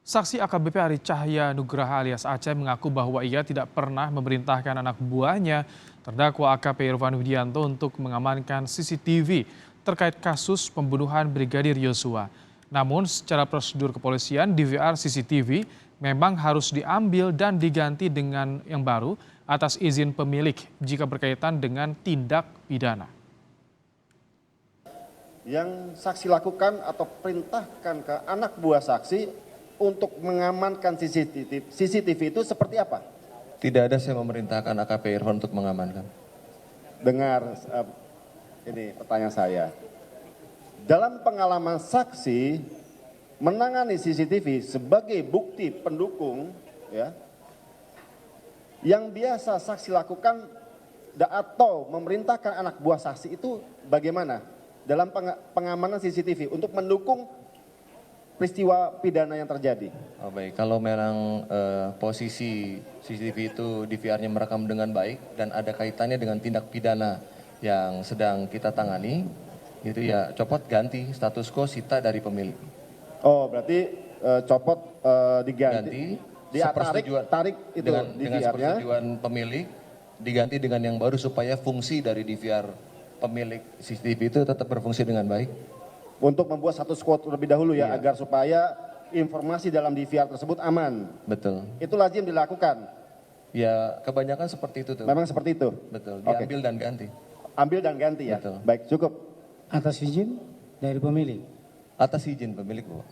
Saksi AKBP Ari Cahya Nugraha alias Aceh mengaku bahwa ia tidak pernah memerintahkan anak buahnya terdakwa AKP Irfan Widianto untuk mengamankan CCTV terkait kasus pembunuhan Brigadir Yosua. Namun secara prosedur kepolisian DVR CCTV memang harus diambil dan diganti dengan yang baru atas izin pemilik jika berkaitan dengan tindak pidana. Yang saksi lakukan atau perintahkan ke anak buah saksi untuk mengamankan CCTV itu seperti apa? Tidak ada saya memerintahkan AKP Irfan untuk mengamankan. Dengar, ini pertanyaan saya. Dalam pengalaman saksi menangani CCTV sebagai bukti pendukung, ya, yang biasa saksi lakukan atau memerintahkan anak buah saksi itu bagaimana dalam pengamanan CCTV untuk mendukung peristiwa pidana yang terjadi? Oh, baik, kalau memang posisi CCTV itu DVR-nya merekam dengan baik dan ada kaitannya dengan tindak pidana yang sedang kita tangani, itu ya copot ganti status quo sita dari pemilik. Oh, berarti copot diganti, tarik itu dengan DVR-nya. persetujuan pemilik diganti dengan yang baru supaya fungsi dari DVR pemilik CCTV itu tetap berfungsi dengan baik. Untuk membuat satu quote terlebih dahulu ya, Iya. agar supaya informasi dalam DVR tersebut aman. Betul. Itu lazim dilakukan. Ya kebanyakan seperti itu tuh. Memang seperti itu. Betul. Oke. Diambil dan ganti. Ambil dan ganti ya. Betul. Baik, cukup. Atas izin dari pemilik. Atas izin pemilik, Bu.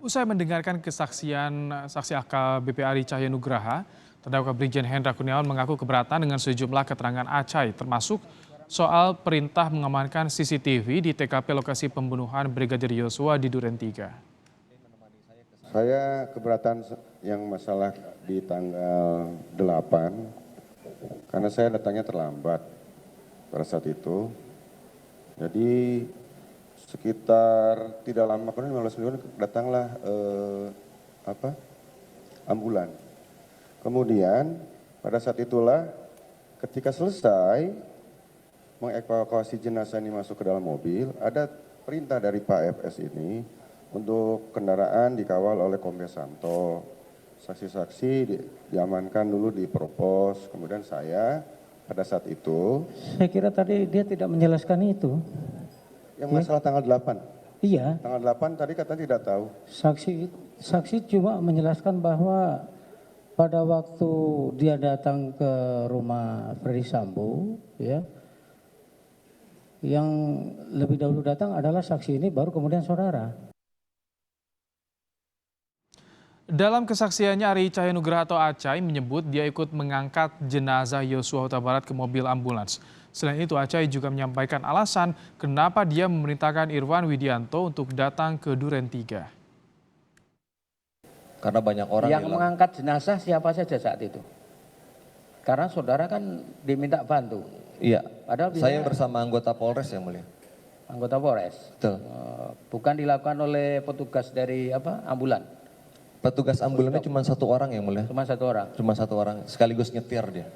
Usai mendengarkan kesaksian saksi AKBP Ari Cahya Nugraha, terdakwa Brigjen Hendra Kurniawan mengaku keberatan dengan sejumlah keterangan Acai, termasuk soal perintah mengamankan CCTV di TKP lokasi pembunuhan Brigadir Yosua di Duren 3. Saya keberatan yang masalah di tanggal 8, karena saya datangnya terlambat pada saat itu. Jadi sekitar tidak lama, kurang 15 menit datanglah ambulan. Kemudian pada saat itulah ketika selesai mengevakuasi jenazah ini masuk ke dalam mobil, ada perintah dari Pak FS ini untuk kendaraan dikawal oleh Kombes Santo. Saksi-saksi diamankan dulu di Propos, kemudian saya pada saat itu. Saya kira tadi dia tidak menjelaskan itu. Yang masalah tanggal 8? Iya. Tanggal 8 tadi katanya tidak tahu. Saksi cuma menjelaskan bahwa pada waktu dia datang ke rumah Ferdy Sambo, ya, yang lebih dahulu datang adalah saksi ini, baru kemudian saudara. Dalam kesaksiannya, Ari Cahya Nugraha atau Acai menyebut dia ikut mengangkat jenazah Yosua Huta Barat ke mobil ambulans. Selain itu, Acai juga menyampaikan alasan kenapa dia memerintahkan Irfan Widianto untuk datang ke Duren 3. Karena banyak orang yang mengangkat jenazah siapa saja saat itu? Karena saudara kan diminta bantu. Iya. Padahal Saya bersama anggota Polres yang mulia. Anggota Polres. Betul. Bukan dilakukan oleh petugas dari ambulan. Petugas ambulannya cuma satu orang yang mulia. Cuma satu orang. Cuma satu orang, sekaligus nyetir dia.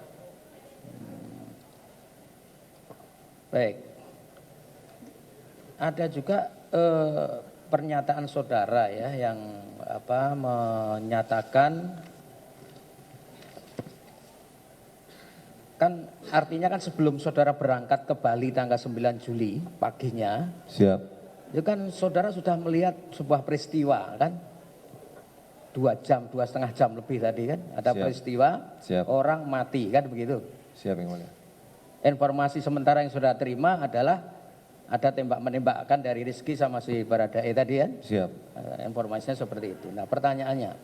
Baik. Ada juga pernyataan saudara ya yang menyatakan, kan artinya kan sebelum saudara berangkat ke Bali tanggal 9 Juli paginya. Siap. Itu kan saudara sudah melihat sebuah peristiwa kan. 2,5 jam lebih tadi kan. Ada Siap. peristiwa. Siap. Orang mati kan begitu. Siap yang mulia. Informasi sementara yang saudara terima adalah ada tembak-menembakkan dari Rizky sama si Baradae tadi kan. Siap. Informasinya seperti itu. Nah pertanyaannya,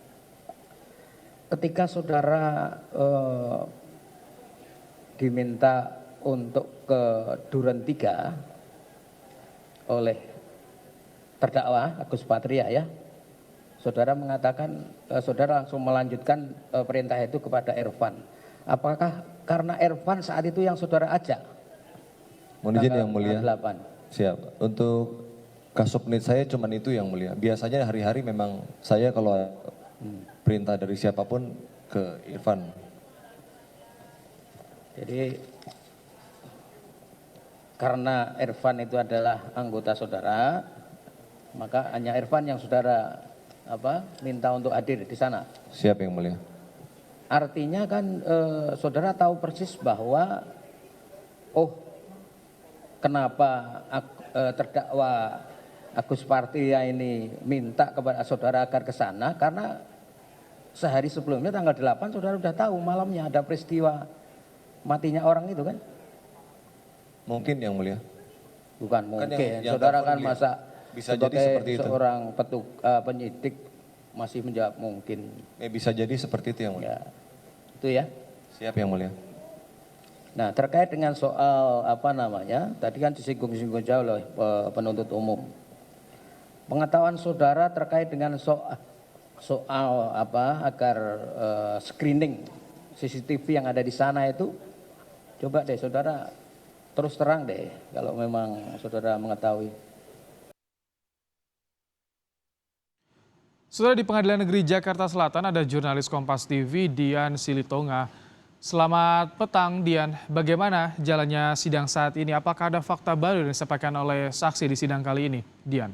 ketika saudara diminta untuk ke Duren 3 oleh terdakwa Agus Patria ya, saudara mengatakan saudara langsung melanjutkan perintah itu kepada Irfan. Apakah karena Irfan saat itu yang saudara ajak? Mohon izin yang mulia. 8. Siap. Untuk kasubnit saya cuma itu yang mulia. Biasanya hari-hari memang saya kalau perintah dari siapapun ke Irfan. Jadi karena Irfan itu adalah anggota saudara, Maka hanya Irfan yang saudara minta untuk hadir di sana. Siap yang mulia. Artinya kan saudara tahu persis bahwa kenapa terdakwa Agus Patria ini minta kepada saudara agar ke sana, karena sehari sebelumnya tanggal 8 saudara sudah tahu malamnya ada peristiwa matinya orang itu kan? Mungkin yang mulia. Bukan Kan mungkin, yang saudara telepon kan dia. masa Bisa jadi sebagai seperti itu. seorang penyidik masih menjawab mungkin. Bisa jadi seperti itu yang mulia. Ya, itu ya. Siap yang mulia. Nah, terkait dengan soal tadi kan disinggung-singgung jauh oleh penuntut umum. Pengetahuan saudara terkait dengan soal agar screening CCTV yang ada di sana itu, coba deh saudara terus terang deh kalau memang saudara mengetahui. Saudara, di Pengadilan Negeri Jakarta Selatan ada jurnalis Kompas TV Dian Silitonga. Selamat petang Dian, bagaimana jalannya sidang saat ini? Apakah ada fakta baru yang disampaikan oleh saksi di sidang kali ini, Dian?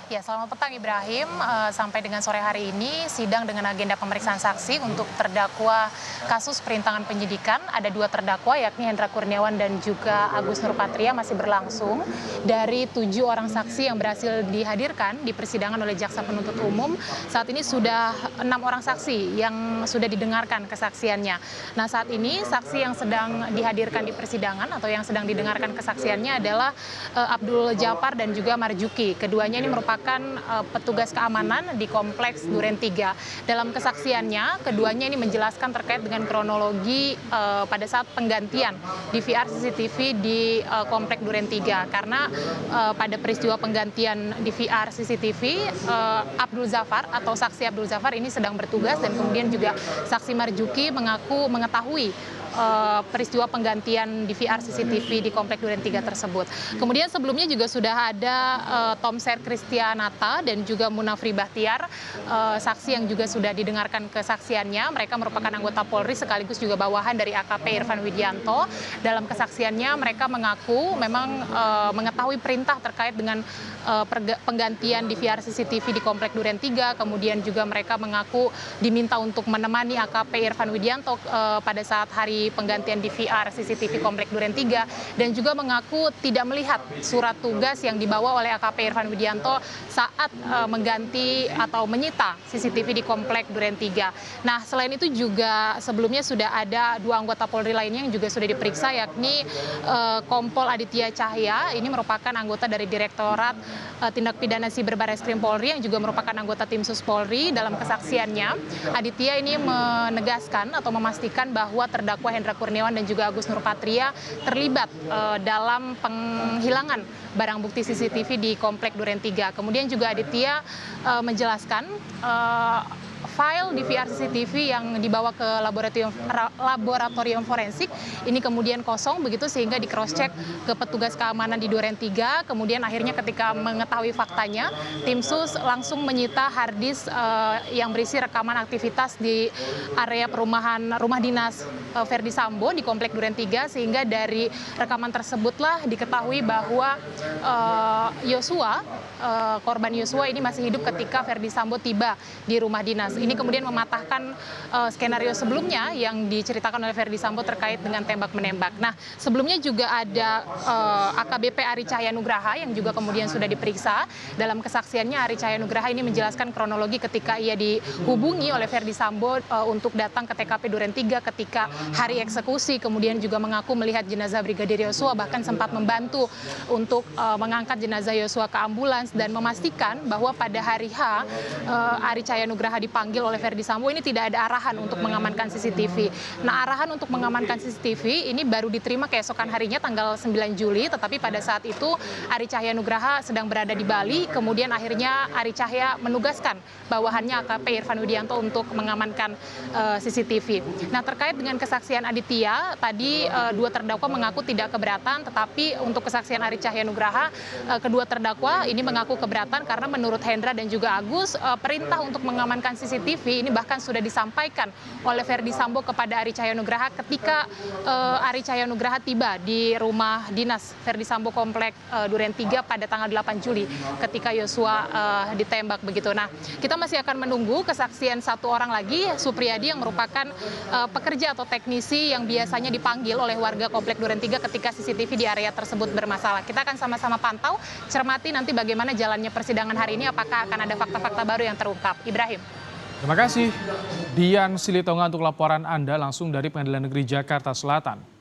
Ya, selamat petang Ibrahim. Sampai dengan sore hari ini, sidang dengan agenda pemeriksaan saksi untuk terdakwa kasus perintangan penyidikan. Ada 2 terdakwa, yakni Hendra Kurniawan dan juga Agus Nurpatria masih berlangsung. Dari 7 orang saksi yang berhasil dihadirkan di persidangan oleh Jaksa Penuntut Umum, saat ini sudah 6 orang saksi yang sudah didengarkan kesaksiannya. Nah, saat ini saksi yang sedang dihadirkan di persidangan atau yang sedang didengarkan kesaksiannya adalah Abdul Jafar dan juga Marjuki. Keduanya ini merupakan petugas keamanan di Kompleks Duren 3. Dalam kesaksiannya, keduanya ini menjelaskan terkait dengan kronologi pada saat penggantian DVR CCTV di Kompleks Duren 3. Karena pada peristiwa penggantian DVR CCTV, Abdul Jafar atau saksi Abdul Jafar ini sedang bertugas, dan kemudian juga saksi Marjuki mengaku mengetahui peristiwa penggantian DVR CCTV di Kompleks Duren 3 tersebut. Kemudian sebelumnya juga sudah ada Tomser Kristianata dan juga Munafri Bahtiar, saksi yang juga sudah didengarkan kesaksiannya. Mereka merupakan anggota Polri sekaligus juga bawahan dari AKP Irfan Widianto. Dalam kesaksiannya mereka mengaku memang mengetahui perintah terkait dengan penggantian DVR CCTV di Kompleks Duren 3. Kemudian juga mereka mengaku diminta untuk menemani AKP Irfan Widianto pada saat hari penggantian DVR CCTV Kompleks Duren 3, dan juga mengaku tidak melihat surat tugas yang dibawa oleh AKP Irfan Widianto saat mengganti atau menyita CCTV di Kompleks Duren 3. Nah, selain itu juga sebelumnya sudah ada 2 anggota Polri lainnya yang juga sudah diperiksa, yakni Kompol Aditya Cahya, ini merupakan anggota dari Direktorat Tindak Pidana Siber Barreskrim Polri yang juga merupakan anggota Tim Sus Polri. Dalam kesaksiannya, Aditya ini menegaskan atau memastikan bahwa terdakwa Hendra Kurniawan dan juga Agus Nurpatria terlibat dalam penghilangan barang bukti CCTV di Kompleks Duren 3. Kemudian juga Aditya menjelaskan file DVR CCTV yang dibawa ke laboratorium forensik ini kemudian kosong begitu, sehingga di cross check ke petugas keamanan di Duren 3. Kemudian akhirnya ketika mengetahui faktanya, tim sus langsung menyita hard disk yang berisi rekaman aktivitas di area perumahan rumah dinas Verdi Sambo di Kompleks Duren 3, sehingga dari rekaman tersebutlah diketahui bahwa Yosua, korban Yosua ini masih hidup ketika Verdi Sambo tiba di rumah dinas. Ini kemudian mematahkan skenario sebelumnya yang diceritakan oleh Verdi Sambo terkait dengan tembak-menembak. Nah, sebelumnya juga ada AKBP Ari Cahya Nugraha yang juga kemudian sudah diperiksa. Dalam kesaksiannya, Ari Cahya Nugraha ini menjelaskan kronologi ketika ia dihubungi oleh Verdi Sambo untuk datang ke TKP Duren 3 ketika hari eksekusi, kemudian juga mengaku melihat jenazah Brigadir Yosua, bahkan sempat membantu untuk mengangkat jenazah Yosua ke ambulans, dan memastikan bahwa pada hari H Ari Cahya Nugraha dipanggil oleh Verdi Sambo ini tidak ada arahan untuk mengamankan CCTV. Nah, arahan untuk mengamankan CCTV ini baru diterima keesokan harinya tanggal 9 Juli, tetapi pada saat itu Ari Cahya Nugraha sedang berada di Bali. Kemudian akhirnya Ari Cahya menugaskan bawahannya AKP Irfan Widianto untuk mengamankan CCTV. Nah, terkait dengan kesaksian Aditya, tadi 2 terdakwa mengaku tidak keberatan, tetapi untuk kesaksian Ari Cahya Nugraha, kedua terdakwa ini mengaku keberatan karena menurut Hendra dan juga Agus, perintah untuk mengamankan CCTV CCTV ini bahkan sudah disampaikan oleh Ferdi Sambo kepada Arie Cahyonugraha ketika Arie Cahyonugraha tiba di rumah dinas Ferdi Sambo Komplek Duren 3 pada tanggal 8 Juli ketika Yosua ditembak begitu. Nah, kita masih akan menunggu kesaksian satu orang lagi, Supriyadi, yang merupakan pekerja atau teknisi yang biasanya dipanggil oleh warga Komplek Duren 3 ketika CCTV di area tersebut bermasalah. Kita akan sama-sama pantau, cermati nanti bagaimana jalannya persidangan hari ini, apakah akan ada fakta-fakta baru yang terungkap. Ibrahim. Terima kasih Dian Silitonga untuk laporan Anda langsung dari Pengadilan Negeri Jakarta Selatan.